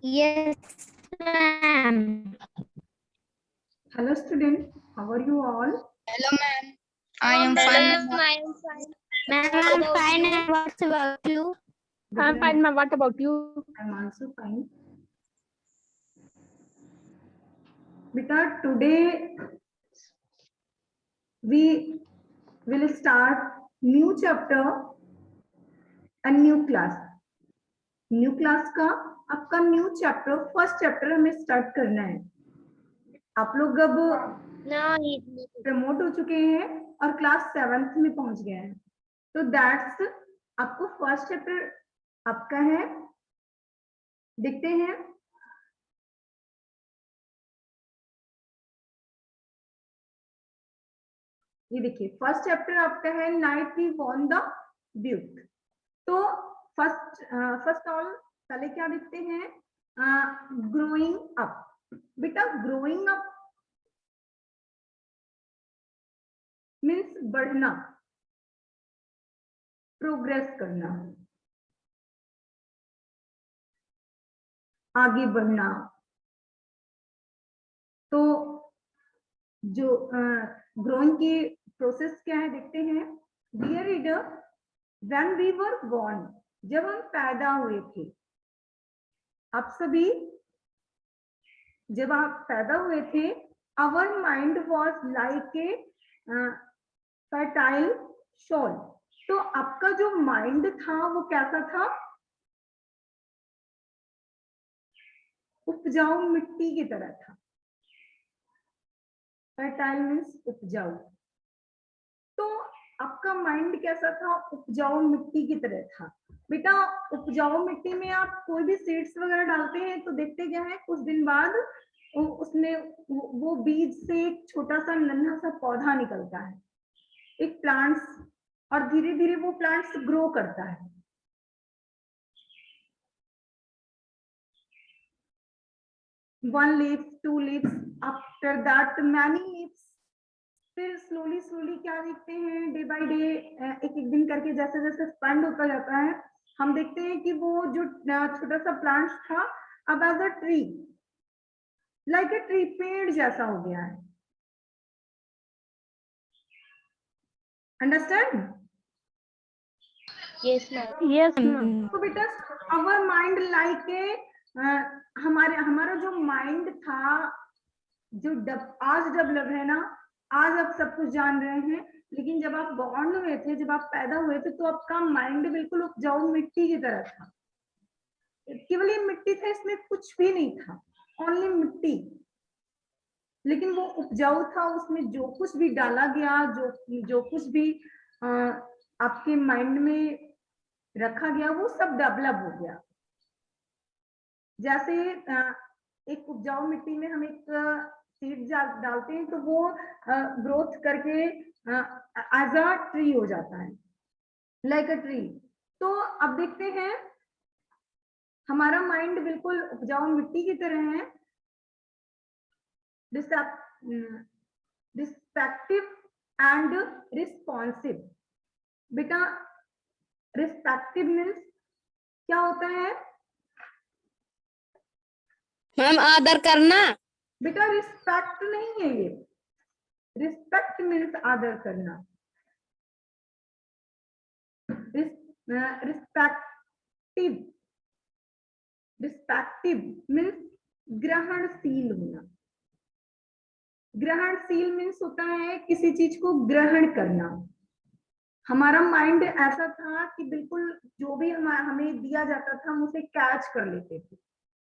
Yes, ma'am. Hello student, how are you all? Hello, ma'am. I am fine. Ma'am, I am fine. Ma'am, I'm fine. And what's about you? I'm fine, ma'am. What about you? I'm also fine. Because today we will start new chapter and new class. New class का आपका new chapter first chapter हमें start करना है। आप लोग अब promote हो चुके हैं और क्लास 7th में पहुंच गए हैं, तो दैट्स आपको फर्स्ट चैप्टर आपका है। देखते हैं ये देखिए फर्स्ट चैप्टर आपका है knight we won the duke. तो फर्स्ट ऑल पहले क्या देखते हैं, ग्रोइंग अप। बेटा ग्रोइंग अप मीन्स बढ़ना, प्रोग्रेस करना, आगे बढ़ना। तो जो ग्रोइंग की प्रोसेस क्या है देखते हैं। Dear reader, when we were born, जब हम पैदा हुए थे, आप सभी जब आप पैदा हुए थे, our mind was like a fertile soil. तो आपका जो माइंड था वो कैसा था, उपजाऊ मिट्टी की तरह था। फर्टाइल मीन्स उपजाऊ। तो आपका माइंड कैसा था, उपजाऊ मिट्टी की तरह था। बेटा उपजाऊ मिट्टी में आप कोई भी सीड्स वगैरह डालते हैं तो देखते क्या है, कुछ दिन बाद उसमें वो बीज से एक छोटा सा नन्हा सा पौधा निकलता है, एक प्लांट्स, और धीरे धीरे वो प्लांट्स ग्रो करता है। One leaves, two leaves, after that many leaves. फिर स्लोली स्लोली क्या देखते हैं, डे बाय डे, एक एक दिन करके जैसे जैसे एक्सपेंड होता जाता है, हम देखते हैं कि वो जो छोटा सा प्लांट था अब as a tree, like a tree, पेड़ जैसा हो गया है। Understand? Yes, ma'am. Yes, ma'am. तो बेटा आवर माइंड लाइक ए, हमारा जो माइंड था, जो आज डेवलप है ना, आज आप सब कुछ जान रहे हैं, लेकिन जब आप बॉर्न हुए थे, जब आप पैदा हुए थे, तो आपका माइंड बिल्कुल उपजाऊ मिट्टी की तरह था। केवल ये मिट्टी था, इसमें कुछ भी नहीं था, ओनली मिट्टी, लेकिन वो उपजाऊ था। उसमें जो कुछ भी डाला गया, जो कुछ भी आपके माइंड में रखा गया, वो सब डेवलप हो गया। जैसे एक उपजाऊ मिट्टी में हम एक सीड डालते हैं तो वो ग्रोथ करके एज अ ट्री हो जाता है, लाइक अ ट्री। तो अब देखते हैं हमारा माइंड बिल्कुल उपजाऊ मिट्टी की तरह है, रिस्पेक्टिव एंड रिस्पॉन्सिव। बेटा रिस्पेक्टिव मीन्स क्या होता है, मैम आदर करना। बेटा रिस्पेक्ट नहीं है ये, रिस्पेक्ट मीन्स आदर करना। रिस्पेक्टिव, रिस्पेक्टिव मीन्स ग्रहणशील होना। ग्रहणशील मीन्स होता है किसी चीज को ग्रहण करना। हमारा माइंड ऐसा था कि बिल्कुल जो भी हमें दिया जाता था हम उसे कैच कर लेते थे,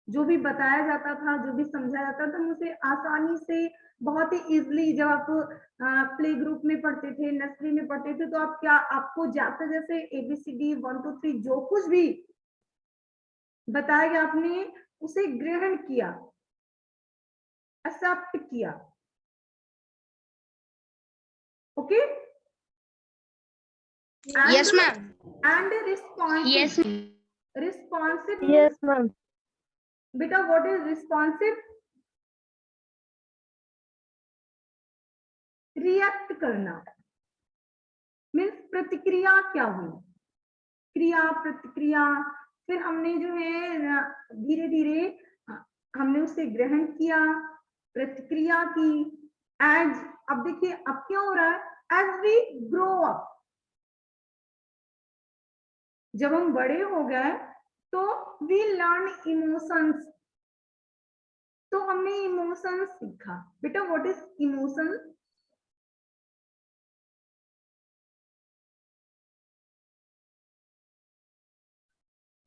जो भी बताया जाता था, जो भी समझाया जाता था, हम उसे आसानी से, बहुत ही इजीली, जब आप प्ले ग्रुप में पढ़ते थे, नर्सरी में पढ़ते थे, तो आप क्या, आपको जैसे जैसे ABCD 1 2 3 जो कुछ भी बताया गया, आपने उसे ग्रहण किया, एक्सेप्ट किया। Okay? Yes, ma'am. And responsive. Yes. Responsive, Yes, ma'am. बेटा व्हाट इज रिस्पॉन्सिव? रिएक्ट करना, मीन्स प्रतिक्रिया क्या हुई, क्रिया प्रतिक्रिया। फिर हमने जो है धीरे धीरे हमने उसे ग्रहण किया, प्रतिक्रिया की। एज, अब देखिए अब क्या हो रहा है, एज वी ग्रो अप, जब हम बड़े हो गए तो वी लर्न इमोशंस, तो हमने इमोशंस सीखा। बेटा what is emotion?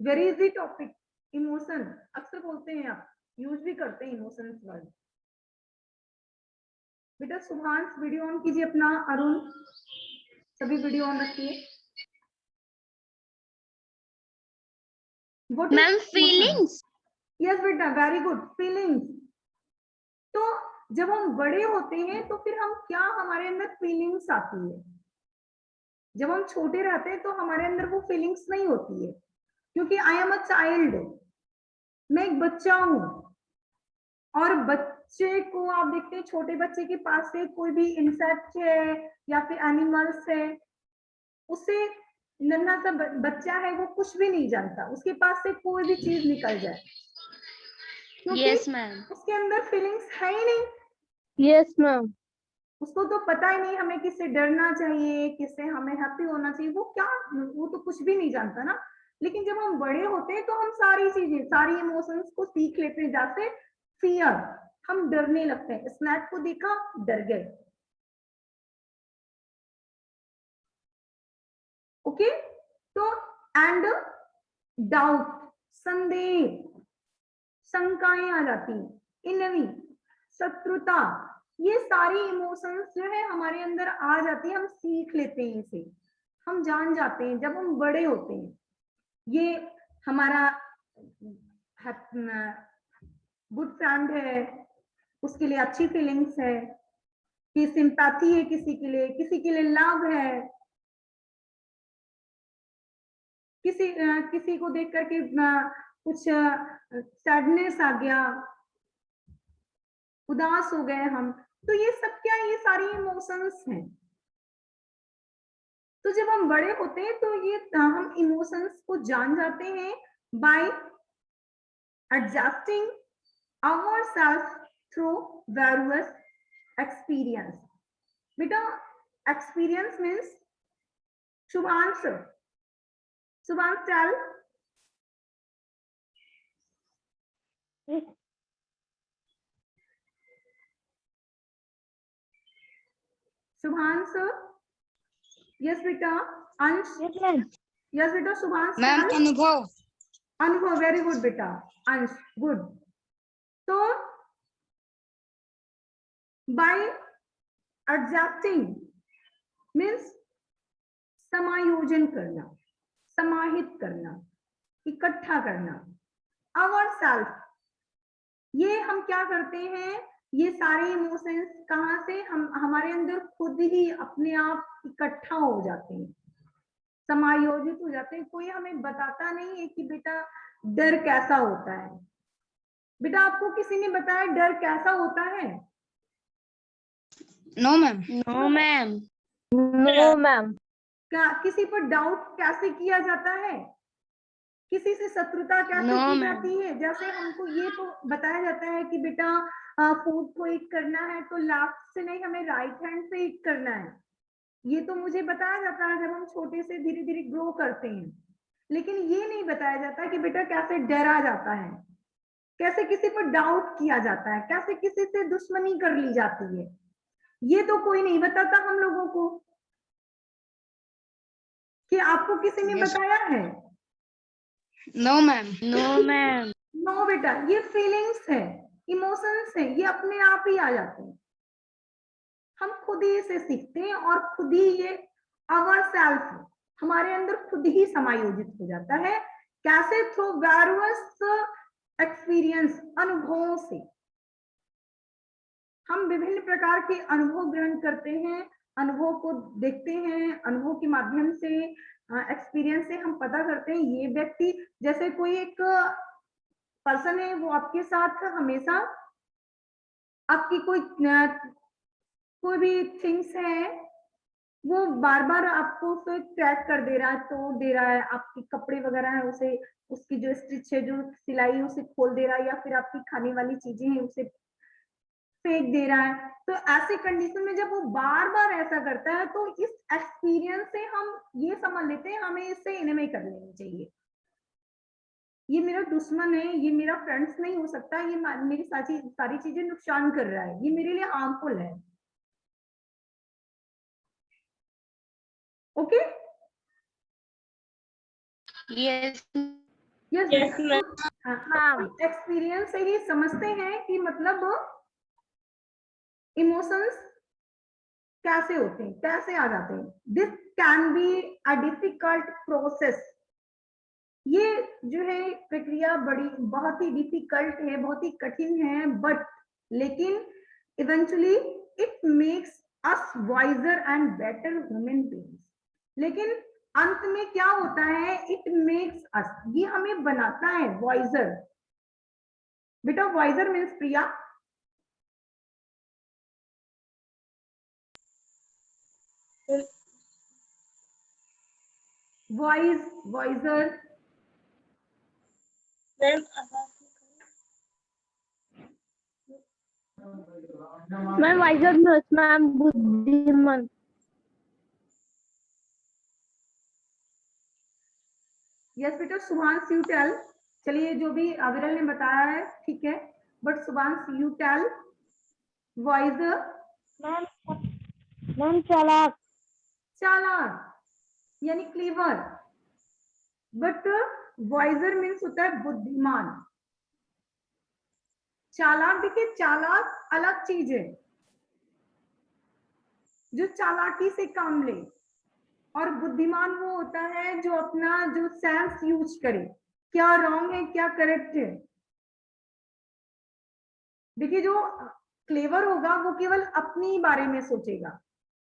Very easy topic, emotion अक्सर बोलते हैं, आप यूज भी करते हैं इमोशंस वर्ड। बेटा सुभांश वीडियो ऑन कीजिए अपना, अरुण सभी वीडियो ऑन रखिए। Ma'am feelings. यस बेटा, वेरी गुड, फीलिंग्स। तो जब हम बड़े होते हैं तो फिर हम क्या, हमारे अंदर फीलिंग्स आती है। जब हम छोटे रहते हैं तो हमारे अंदर वो फीलिंग्स नहीं होती है, क्योंकि आई एम अ चाइल्ड, मैं एक बच्चा हूं। और बच्चे को आप देखते हैं, छोटे बच्चे के पास से कोई भी इंसेक्ट है या फिर एनिमल्स है, उसे नन्हा सा बच्चा है, वो कुछ भी नहीं जानता, उसके पास से कोई भी चीज निकल जाए, क्योंकि यस मैम। उसके अंदर फीलिंग्स है ही नहीं। Yes ma'am. उसको तो पता ही नहीं हमें किससे डरना चाहिए, किससे हमें हैप्पी होना चाहिए, वो क्या, वो तो कुछ भी नहीं जानता ना। लेकिन जब हम बड़े होते हैं तो हम सारी चीजें, सारी इमोशंस को सीख लेते हैं। जैसे फियर, हम डरने लगते हैं, स्नैक को देखा डर गए। ओके, तो एंड डाउट, संदेह, शंकाएं आ जाती हैं, इनवी, शत्रुता, ये सारी इमोशंस जो है हमारे अंदर आ जाती है, हम सीख लेते हैं इसे, हम जान जाते हैं जब हम बड़े होते हैं। ये हमारा गुड फ्रेंड है, उसके लिए अच्छी फीलिंग्स है, कि सिंपैथी है किसी के लिए लव है, किसी को देख करके कुछ सैडनेस आ गया, उदास हो गए हम, तो ये सब क्या, ये सारी इमोशंस हैं। तो जब हम बड़े होते हैं तो ये हम इमोशंस को जान जाते हैं bye adjusting ourselves through various experience. बेटा experience means Shubhansh, Shubhansh tell. Shubhansh, yes बेटा, अंश, यस मैम। yes बेटा, Shubhansh मैम tell. अनुभव। अनुभव, वेरी गुड बेटा, अंश गुड। तो by adjusting means समायोजन करना, समाहित करना, इकट्ठा करना। ourself, ये हम क्या करते हैं, ये सारे इमोशंस कहाँ से, हम हमारे अंदर खुद ही अपने आप इकट्ठा हो जाते हैं, समायोजित हो जाते हैं। कोई हमें बताता नहीं है कि बेटा डर कैसा होता है। बेटा आपको किसी ने बताया डर कैसा होता है? No ma'am. No ma'am. No ma'am. क्या किसी पर डाउट कैसे किया जाता है, किसी से शत्रुता कैसे No, की ma'am. जाती है? जैसे हमको ये तो बताया जाता है कि बेटा फूड को ईट करना है तो लेफ्ट से नहीं, हमें राइट हैंड से ईट करना है। ये तो मुझे बताया जाता है जब हम छोटे से धीरे धीरे ग्रो करते हैं। लेकिन ये नहीं बताया जाता कि बेटा कैसे डरा जाता है, कैसे किसी पर डाउट किया जाता है, कैसे किसी से दुश्मनी कर ली जाती है। ये तो कोई नहीं बताता हम लोगों को। कि आपको किसी ने Yes. बताया है? No ma'am. No ma'am. No बेटा, ये फीलिंग्स है, इमोशंस है, ये अपने आप ही आ जाते हैं, हम खुद ही इसे सीखते हैं और खुद ही ये आवर सेल्फ हमारे अंदर खुद ही समायोजित हो जाता है। कैसे? थ्रू वेरियस एक्सपीरियंस, अनुभवों से। हम विभिन्न प्रकार के अनुभव ग्रहण करते हैं, अनुभव को देखते हैं, अनुभव के माध्यम से, एक्सपीरियंस से हम पता करते हैं ये व्यक्ति, जैसे कोई एक पर्सन है, वो आपके साथ हमेशा आपकी कोई भी थिंग्स है, वो बार बार आपको उसे क्रैक कर दे रहा है, तोड़ दे रहा है, आपके कपड़े वगैरह है उसे, उसकी जो स्टिच है, जो सिलाई है उसे खोल दे रहा है, या फिर आपकी खाने वाली चीजें हैं उसे फेंक दे रहा है। तो ऐसी कंडीशन में जब वो बार बार ऐसा करता है तो इस एक्सपीरियंस से हम ये समझ लेते हैं हमें इससे एनिमी कर लेनी चाहिए। ये मेरा दुश्मन है, ये मेरा फ्रेंड्स नहीं हो सकता, ये मेरी सारी चीजें नुकसान कर रहा है, ये मेरे लिए हार्मफुल है। Okay Yes. Yes, Yes, ma'am. Experience से ही समझते हैं कि मतलब इमोशंस कैसे होते हैं, कैसे आ जाते हैं। This can be a difficult process. ये जो है प्रक्रिया बहुत ही डिफिकल्ट है, बहुत ही कठिन है, बट लेकिन eventually it makes us wiser and better human beings. लेकिन अंत में क्या होता है, इट मेक्स अस, ये हमें बनाता है वाइजर। बेटा वाइजर मीन्स प्रिया, वाइजर मैं वाइजर मैम बुद्धिमान। यस बेटा शुभांश यू टेल। चलिए जो भी अविरल ने बताया है ठीक है, but Shubhansh you tell wiser. Ma'am चालाक। चालाक यानी क्लीवर, बट वाइजर मीन्स होता है बुद्धिमान। चालाक देखिए, चालाक अलग चीज है, जो चालाकी से काम ले, और बुद्धिमान वो होता है जो अपना जो सेंस यूज करे, क्या रॉन्ग है क्या करेक्ट है। देखिए जो क्लेवर होगा वो केवल अपनी बारे में सोचेगा,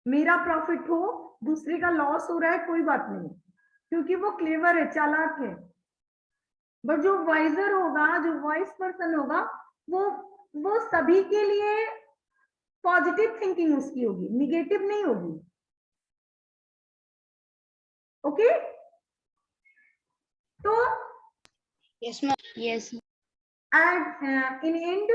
मेरा प्रॉफिट हो, दूसरे का लॉस हो रहा है कोई बात नहीं, क्योंकि वो क्लेवर है, चालाक है। बट जो वाइजर होगा, जो वाइज पर्सन होगा, वो सभी के लिए पॉजिटिव थिंकिंग उसकी होगी, निगेटिव नहीं होगी। ओके तो Yes, ma'am. Yes. At in end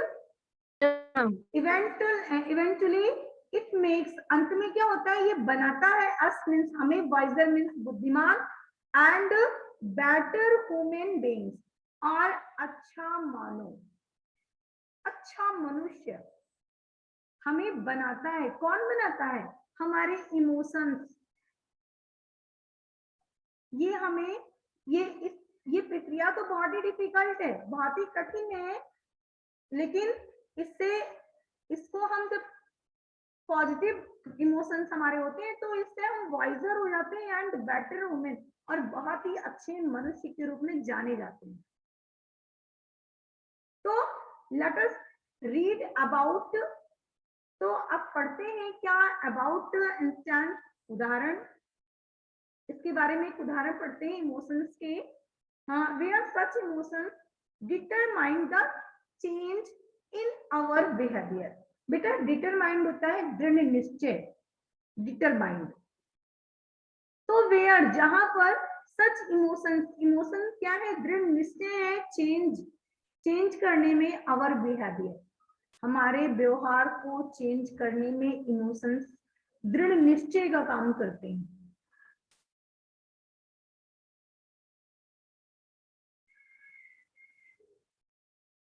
eventually it makes, अंत में क्या होता है, ये बनाता है अस मीन्स हमें, वाइजर मीन्स बुद्धिमान, एंड बेटर ह्यूमन बीइंग्स, और अच्छा मानव, अच्छा मनुष्य हमें बनाता है। कौन बनाता है, हमारे इमोशंस। ये हमें ये प्रक्रिया तो बहुत ही डिफिकल्ट है, बहुत ही कठिन है, लेकिन इसको हम जब पॉजिटिव इमोशंस हमारे होते हैं तो इससे हम वाइजर हो जाते हैं एंड बेटर वुमेन, और बहुत ही अच्छे मनुष्य के रूप में जाने जाते हैं। तो लेट अस रीड अबाउट, तो अब पढ़ते हैं क्या अबाउट इंस्टेंस, उदाहरण, इसके बारे में एक उदाहरण पढ़ते हैं इमोशंस के। Where such emotions determine the change in our behaviour. बेटा डिटरमाइंड होता है दृढ़ निश्चय, डिटरमाइंड। तो वेयर जहां पर सच इमोशंस, इमोशन क्या है, दृढ़ निश्चय है, चेंज करने में आवर बिहेवियर, हमारे व्यवहार को चेंज करने में इमोशंस दृढ़ निश्चय का काम करते हैं।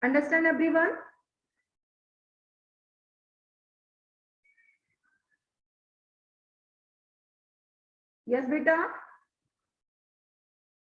Understand everyone? यस बेटा